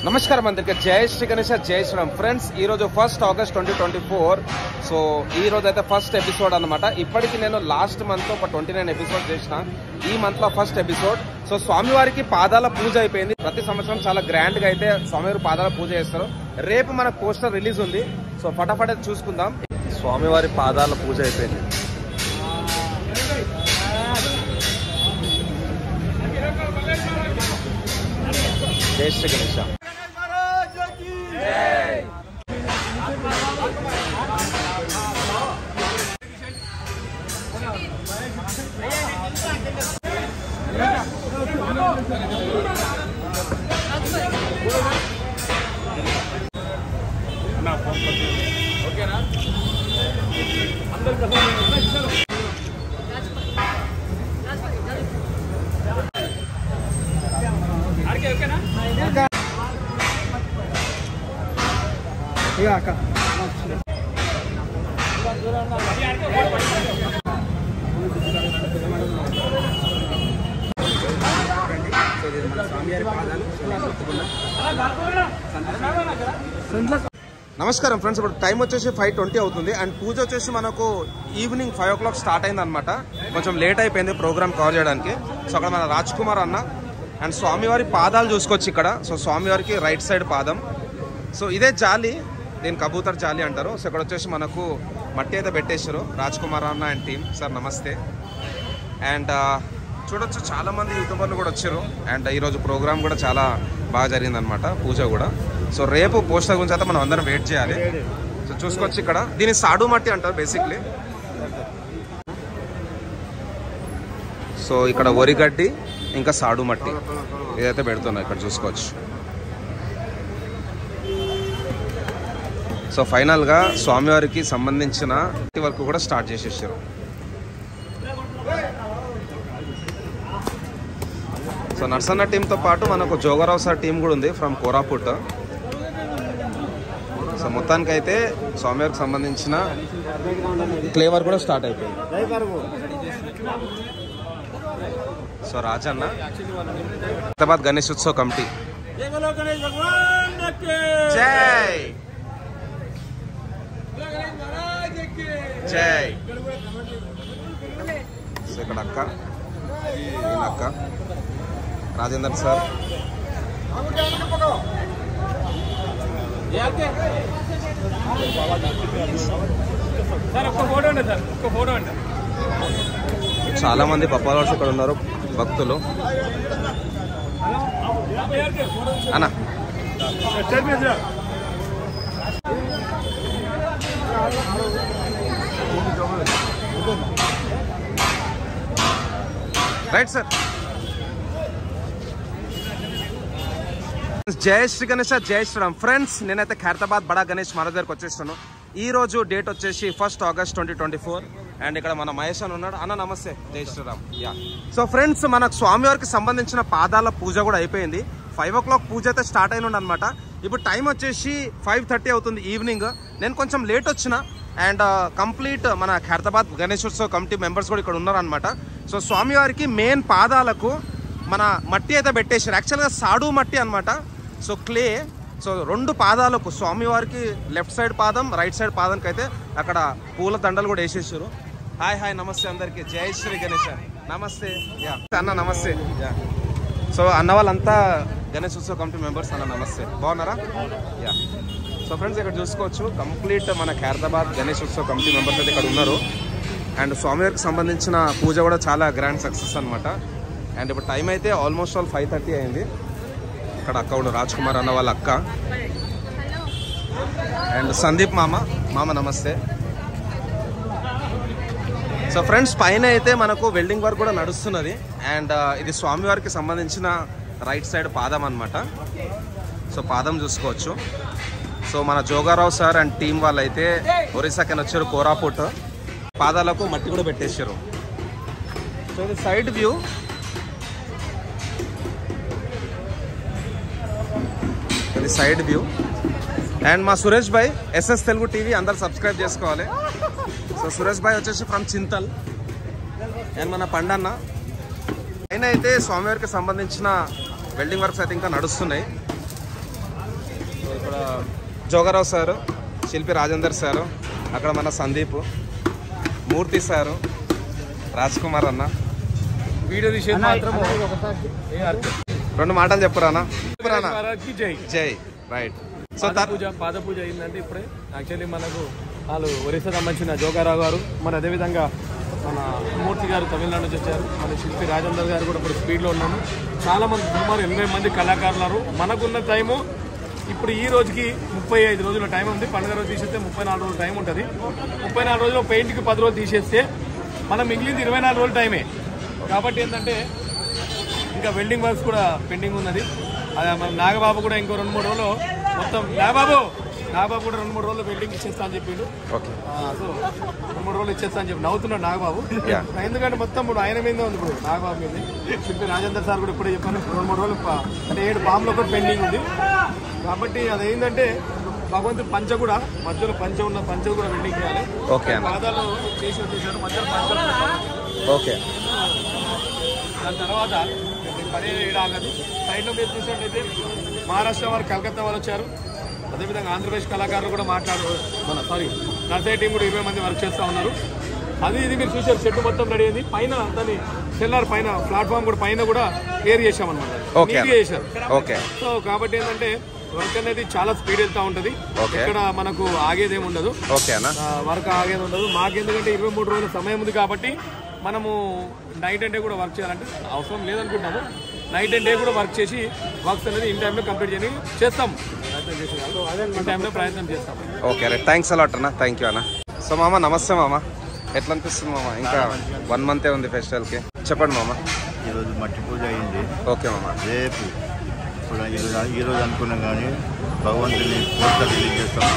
నమస్కారం అందరికీ జై శ్రీ గణేష్ జై శ్రీరామ్ ఫ్రెండ్స్. ఈ రోజు 1 ఆగస్ట్ 2024. సో ఈ రోజు అయితే ఫస్ట్ ఎపిసోడ్ అనమాట. ఇప్పటికి నేను లాస్ట్ మంత్ ఒక 29 ఎపిసోడ్ చేసిన. ఈ మంత్ లో ఫస్ట్ ఎపిసోడ్. సో స్వామివారికి పాదాల పూజ అయిపోయింది. ప్రతి సంవత్సరం చాలా గ్రాండ్ గా అయితే స్వామివారి పాదాల పూజ చేస్తారు. రేపు మనకు పోస్టర్ రిలీజ్ ఉంది. సో ఫటాఫట చూసుకుందాం. స్వామివారి పాదాల పూజ అయిపోయింది. జై శ్రీ గణేష్. ఓకేనా అక్క నమస్కారం ఫ్రెండ్స్. ఇప్పుడు టైం వచ్చేసి 5:20 అవుతుంది. అండ్ పూజ వచ్చేసి మనకు ఈవినింగ్ 5 o'clock స్టార్ట్ అయింది అనమాట. కొంచెం లేట్ అయిపోయింది ప్రోగ్రామ్ కవర్ చేయడానికి. సో అక్కడ మన రాజ్ కుమార్ అన్న అండ్ స్వామివారి పాదాలు చూసుకోవచ్చు ఇక్కడ. సో స్వామివారికి రైట్ సైడ్ పాదం. సో ఇదే జాలి, దీని కబూతర్ జాలి అంటారు. సో ఇక్కడ వచ్చేసి మనకు మట్టి అయితే పెట్టేశారు రాజ్ కుమార్ అన్న అండ్ టీమ్. సార్ నమస్తే. అండ్ చూడొచ్చు చాలా మంది యూట్యూబర్లు కూడా వచ్చారు. అండ్ ఈరోజు ప్రోగ్రామ్ కూడా చాలా బాగా జరిగింది అనమాట, పూజ కూడా. సో రేపు పోస్టర్ గురించి అయితే మనం అందరం వెయిట్ చేయాలి. సో చూసుకోవచ్చు ఇక్కడ దీన్ని సాడు మట్టి అంటారు బేసిక్లీ. సో ఇక్కడ వరిగడ్డి ఇంకా సాడు మట్టి ఏదైతే పెడుతున్నారు ఇక్కడ చూసుకోవచ్చు. సో ఫైనల్గా స్వామివారికి సంబంధించిన వర్క్ కూడా స్టార్ట్ చేసేసారు. సో నర్సన్న టీంతో పాటు మనకు జోగారావు సార్ టీం కూడా ఉంది ఫ్రమ్ కోరాపుట్. సో మొత్తానికి అయితే స్వామివారికి సంబంధించిన క్లే వర్క్ కూడా స్టార్ట్ అయిపోయింది. సో రాజన్న హైదరాబాద్ గణేష్ ఉత్సవ్ కమిటీ జై జై. సో ఇక్కడ అక్క అక్క రాజేందర్ సార్. చాలా మంది పప్పాలవర్స్ ఇక్కడ ఉన్నారు, భక్తులు. అన్నా రైట్ సార్. జై శ్రీ గణేష్ జై శ్రీరామ్ ఫ్రెండ్స్. నేనైతే ఖైరతాబాద్ బడా గణేష్ మహారాజ్ దగ్గరకు వచ్చేస్తాను. ఈ రోజు డేట్ వచ్చేసి 1 ఆగస్ట్ 2024. అండ్ ఇక్కడ మన మహేష్ అని ఉన్నాడు. అన్న నమస్తే, జై శ్రీరామ్. యా. సో ఫ్రెండ్స్ మనకు స్వామివారికి సంబంధించిన పాదాల పూజ కూడా అయిపోయింది. 5 o'clock పూజ అయితే స్టార్ట్ అయిన అనమాట. ఇప్పుడు టైం వచ్చేసి 5:30 అవుతుంది ఈవినింగ్. నేను కొంచెం లేట్ వచ్చిన. అండ్ కంప్లీట్ మన ఖైరతాబాద్ గణేశోత్సవ కమిటీ మెంబర్స్ కూడా ఇక్కడ ఉన్నారనమాట. సో స్వామివారికి మెయిన్ పాదాలకు మన మట్టి అయితే పెట్టేశారు. యాక్చువల్గా సాడు మట్టి అనమాట. So clay. సో 2 పాదాలకు స్వామివారికి లెఫ్ట్ సైడ్ పాదం, రైట్ సైడ్ పాదంకి అయితే అక్కడ పూల దండలు కూడా వేసేసారు. హాయ్ నమస్తే అందరికి. జై శ్రీ గణేష్ నమస్తే. యా అన్న నమస్తే. యా. సో అన్న వాళ్ళంతా గణేష్ ఉత్సవ కమిటీ మెంబర్స్. అన్న నమస్తే, బాగున్నారా? యా. సో ఫ్రెండ్స్ ఇక్కడ చూసుకోవచ్చు కంప్లీట్ మన ఖైరతాబాద్ గణేష్ ఉత్సవ కమిటీ మెంబర్స్ అయితే ఇక్కడ ఉన్నారు. అండ్ స్వామివారికి సంబంధించిన పూజ కూడా చాలా గ్రాండ్ సక్సెస్ అనమాట. అండ్ ఇప్పుడు టైం అయితే ఆల్మోస్ట్ 5:30 అయింది. ఇక్కడ అక్క ఉండు, రాజ్ కుమార్ అన్న వాళ్ళ అక్క. అండ్ సందీప్ మామ నమస్తే. సో ఫ్రెండ్స్ పైన అయితే మనకు వెల్డింగ్ వర్క్ కూడా నడుస్తున్నది. అండ్ ఇది స్వామివారికి సంబంధించిన రైట్ సైడ్ పాదం అనమాట. సో పాదం చూసుకోవచ్చు. సో మన జోగారావు సార్ అండ్ టీం వాళ్ళు అయితే ఒరిస్సాకి వచ్చారు, కోరాపుట్. పాదాలకు మట్టి కూడా పెట్టేశారు. సో ఇది సైడ్ వ్యూ. ఇది సైడ్ వ్యూ. అండ్ మా సురేష్ భాయ్ ఎస్ఎస్ తెలుగు టీవీ అందరు సబ్స్క్రైబ్ చేసుకోవాలి. సో సురేష్ భాయ్ వచ్చేసి ఫ్రమ్ చింతల్. అండ్ మన పండన్న పైన అయితే స్వామివారికి సంబంధించిన వెల్డింగ్ వర్క్స్ అయితే ఇంకా నడుస్తున్నాయి. ఇక్కడ జోగారావు సారు, శిల్పి రాజేందర్ సారు, అక్కడ మన సందీప్, మూర్తి సారు, రాజ్ కుమార్ అన్న. వీడియో తీసేది మాత్రం 2 మాటలు చెప్పురానా? జై రైట్. సో పాద పూజ అయిందంటే ఇప్పుడే. యాక్చువల్లీ మనకు వాళ్ళు ఒరిస్సా సంబంధించిన జోగారావు గారు, మరి అదేవిధంగా మన మూర్తి గారు తమిళనాడు నుంచి వచ్చారు, మన శిల్పి రాజేందర్ గారు కూడా ఇప్పుడు స్పీడ్లో ఉన్నాము. చాలా మంది సుమారు 80 మంది కళాకారులు ఉన్నారు. మనకున్న టైము ఇప్పుడు ఈ రోజుకి 35 రోజుల టైం ఉంది. పండుగ రోజు తీసేస్తే 34 రోజుల టైం ఉంటుంది. 34 రోజులు పెయింట్కి 10 రోజులు తీసేస్తే మనం మిగిలింది 24 రోజుల టైమే. కాబట్టి ఏంటంటే ఇంకా వెల్డింగ్ వర్క్స్ కూడా పెండింగ్ ఉన్నది. మన నాగబాబు కూడా ఇంకో 2-3 రోజులు మొత్తం నాగబాబు కూడా 2-3 రోజులు వెల్డింగ్ ఇచ్చేస్తా అని చెప్పిండు. సో 2-3 రోజులు ఇచ్చేస్తా అని చెప్పి నవ్వుతున్నాడు నాగబాబు. ఎందుకంటే మొత్తం ఇప్పుడు ఆయన మీద ఉంది, ఇప్పుడు నాగబాబు మీద. శిల్పి రాజేందర్ సార్ కూడా ఇప్పుడే చెప్పాను 2-3 రోజులు అంటే 7 పాములు కూడా పెండింగ్ ఉంది. కాబట్టి అది ఏంటంటే భగవంతుడు పంచ కూడా మధ్యలో పంచ ఉన్న పంచ కూడా వెల్డింగ్ చేయాలి. పాదాలు చేసి వచ్చేసాడు మధ్యలో పంచ. ఓకే. దాని తర్వాత పని ఆగదు. సైడ్లో మీరు చూసినట్టయితే మహారాష్ట్ర వారు, కలకత్తా వాళ్ళు వచ్చారు. అదేవిధంగా ఆంధ్రప్రదేశ్ కళాకారులు కూడా నర్సరీ టీం కూడా 20 మంది వర్క్ చేస్తూ ఉన్నారు. అది ఇది మీరు చూసారు. చెట్టు మొత్తం రెడీ అయింది. పైన దాన్ని సెల్లార్ పైన ప్లాట్ఫామ్ కూడా పైన కూడా క్లియర్ చేసామన్నమాట, నీట్గా చేశారు. సో కాబట్టి ఏంటంటే వర్క్ అనేది చాలా స్పీడ్ వెళ్తూ ఉంటుంది. ఇక్కడ మనకు ఆగేదేమి ఉండదు, వర్క్ ఆగేది ఉండదు. మాకెందుకంటే 23 రోజుల సమయం ఉంది కాబట్టి మనము నైట్ అండ్ డే కూడా వర్క్ చేయాలంటే అవసరం లేదనుకుంటాము. నైట్ అండ్ డే కూడా వర్క్ చేసి వర్క్స్ అనేది ఇన్ టైంలో కంప్లీట్ చేస్తాం. ఇన్ టైంలో ప్రయత్నం చేస్తాం. Okay right. థ్యాంక్స్ అలాట్ అన్న. థ్యాంక్ యూ అన్న. సో మామ నమస్తే మామ. ఎట్లా అనిపిస్తుంది మామ? ఇంకా 1 మంతే ఉంది ఫెస్టివల్కి. చెప్పండి మామ. ఈరోజు మట్టి పూజ అయింది. ఓకే మామ. రేపు ఇప్పుడు ఈరోజు అనుకున్నాం కానీ భగవంతుని పోస్టర్ రిలీజ్ చేస్తాం.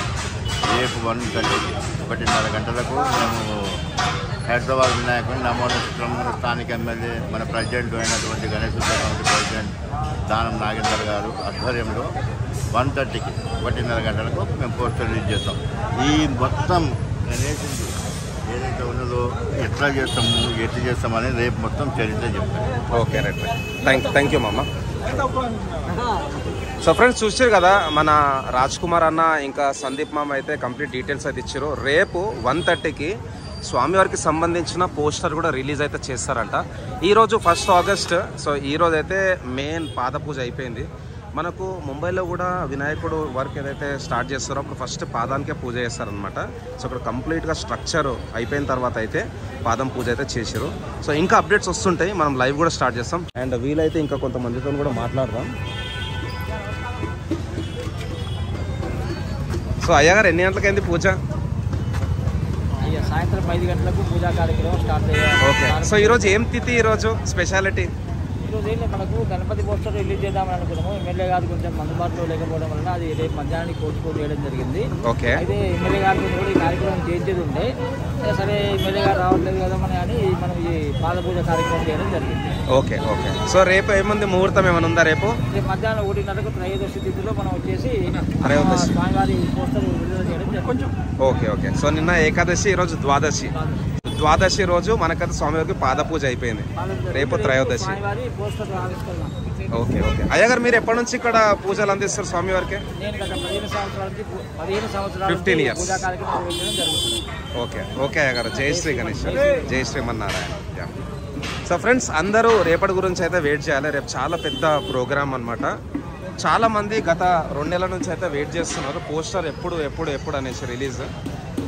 రేపు 1:30 గంటలకు మేము హైదరాబాద్ వినాయకుని నమోదు స్థానిక ఎమ్మెల్యే మన ప్రెసిడెంట్ అయినటువంటి గణేష్ కమిటీ ప్రెసిడెంట్ దానం నాగేందర్ గారు ఆధ్వర్యంలో 1:30కి 1:30 గంటలకు మేము పోస్టర్ రిలీజ్ చేస్తాం. ఈ మొత్తం గణేష్ ఏదైతే ఉన్నదో ఎట్లా చేస్తామని రేపు మొత్తం చరిత్ర చెప్తాం. Okay right. థ్యాంక్ యూ మామ. సో ఫ్రెండ్స్ చూసారు కదా, మన రాజ్ కుమార్ అన్న ఇంకా సందీప్ మామ అయితే కంప్లీట్ డీటెయిల్స్ అయితే ఇచ్చారు. రేపు 1:30కి స్వామివారికి సంబంధించిన పోస్టర్ కూడా రిలీజ్ అయితే చేస్తారంట. ఈరోజు 1 ఆగస్ట్. సో ఈరోజు అయితే మెయిన్ పాద పూజ అయిపోయింది. మనకు ముంబైలో కూడా వినాయకుడు వర్క్ ఏదైతే స్టార్ట్ చేస్తారో అప్పుడు ఫస్ట్ పాదానికే పూజ చేస్తారనమాట. సో ఇక్కడ కంప్లీట్గా స్ట్రక్చర్ అయిపోయిన తర్వాత అయితే పాదం పూజ అయితే చేశారు. సో ఇంకా అప్డేట్స్ వస్తుంటాయి, మనం లైవ్ కూడా స్టార్ట్ చేస్తాం. అండ్ వీలైతే ఇంకా కొంతమందితో కూడా మాట్లాడదాం. సో అయ్యగారు ఎన్ని గంటలకైంది పూజ? సాయంత్రం 5 గంటలకు పూజా కార్యక్రమం స్టార్ట్ అయ్యాయి. ఓకే. సో ఈరోజు ఏం తిథి? ఈరోజు స్పెషాలిటీ ఈరోజు ఏంటి, మనకు గణపతి పోస్టర్ రిలీజ్ చేద్దామని అనుకున్నాము. ఎమ్మెల్యే గారు కొంచెం అందుబాటులో లేకపోవడం వలన అది రేపు మధ్యాహ్నానికి పోస్ట్పోన్ చేయడం జరిగింది. ఓకే. అయితే ఎమ్మెల్యే గారితో కూడా ఈ కార్యక్రమం చేసేది ఉండే, సరే ఎమ్మెల్యే గారు రావట్లేదు కదా అని మనం ఈ పాద పూజ కార్యక్రమం చేయడం జరిగింది. ఓకే. సో రేపు ఏముంది, ముహూర్తం ఏమైనా ఉందా? రేపు మధ్యాహ్నం 1:30కు త్రయోదశి తిథిలో మనం వచ్చేసి స్వామివారి పోస్టర్ విడుదల చేయడం జరిగింది. ఓకే. సో నిన్న ఏకాదశి, ఈరోజు ద్వాదశి రోజు మనకైతే స్వామివారికి పాద పూజ అయిపోయింది. రేపు త్రయోదశి. ఓకే. అయ్యగారు మీరు ఎప్పటి నుంచి ఇక్కడ పూజలు అందిస్తారు స్వామివారికి? 15 years. ఓకే అయ్యగారు. జై శ్రీ గణేష్, జై శ్రీమన్నారాయణ. సో ఫ్రెండ్స్ అందరూ రేపటి గురించి అయితే వెయిట్ చేయాలి. రేపు చాలా పెద్ద ప్రోగ్రామ్ అనమాట. చాలా మంది గత 2 నెలల నుంచి అయితే వెయిట్ చేస్తున్నారు పోస్టర్ ఎప్పుడు అనేసి రిలీజ్.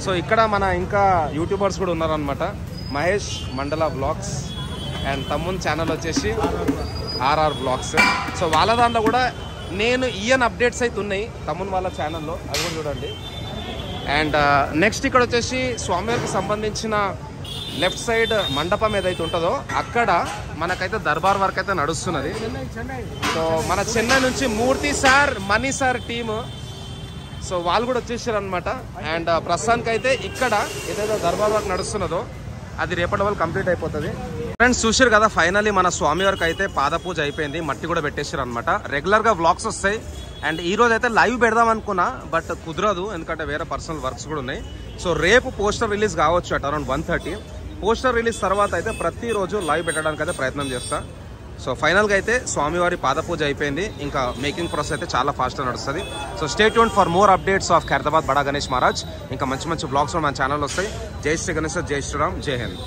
సో ఇక్కడ మన ఇంకా యూట్యూబర్స్ కూడా ఉన్నారనమాట. మహేష్ మండల వ్లాగ్స్ అండ్ తమ్మున్ ఛానల్ వచ్చేసి RR వ్లాగ్స్. సో వాళ్ళ దాంట్లో కూడా నేను ఈయన అప్డేట్స్ అయితే ఉన్నాయి తమ్మున్ వాళ్ళ ఛానల్లో, అవి కూడా చూడండి. అండ్ నెక్స్ట్ ఇక్కడ వచ్చేసి స్వామివారికి సంబంధించిన లెఫ్ట్ సైడ్ మండపం ఏదైతే ఉంటుందో అక్కడ మనకైతే దర్బార్ వర్క్ అయితే నడుస్తున్నది. సో మన చెన్నై నుంచి Murthy sir, Mani sir team, so వాళ్ళు కూడా వచ్చేసారు అనమాట. అండ్ ప్రస్తుతానికి అయితే ఇక్కడ ఏదైతే దర్బార్ వర్క్ నడుస్తున్నదో అది రేపటి వరకు కంప్లీట్ అయిపోతుంది. ఫ్రెండ్స్ చూసారు కదా, ఫైనల్లీ మన స్వామి వారికి అయితే పాద పూజ అయిపోయింది. మట్టి కూడా పెట్టేసారు అనమాట. రెగ్యులర్గా వ్లాగ్స్ వస్తాయి. అండ్ ఈ రోజు అయితే లైవ్ పెడదాం అనుకున్నా, బట్ కుదరదు ఎందుకంటే వేరే పర్సనల్ వర్క్స్ కూడా ఉన్నాయి. సో రేపు పోస్టర్ రిలీజ్ కావచ్చు అట్ అరౌండ్ 1:30. పోస్టర్ రిలీజ్ తర్వాత అయితే ప్రతిరోజు లైవ్ పెట్టడానికి అయితే ప్రయత్నం చేస్తా. సో ఫైనల్గా అయితే స్వామివారి పాద పూజ అయిపోయింది. ఇంకా మేకింగ్ ప్రాసెస్ అయితే చాలా ఫాస్ట్గా నడుస్తుంది. So stay tune for more updates of Khairatabad బడా గణేష్ మహారాజ్. ఇంకా మంచి మంచి బ్లాగ్స్ మన ఛానల్ వస్తాయి. జై శ్రీ గణేష్, జై శ్రీరామ్, జై హింద్.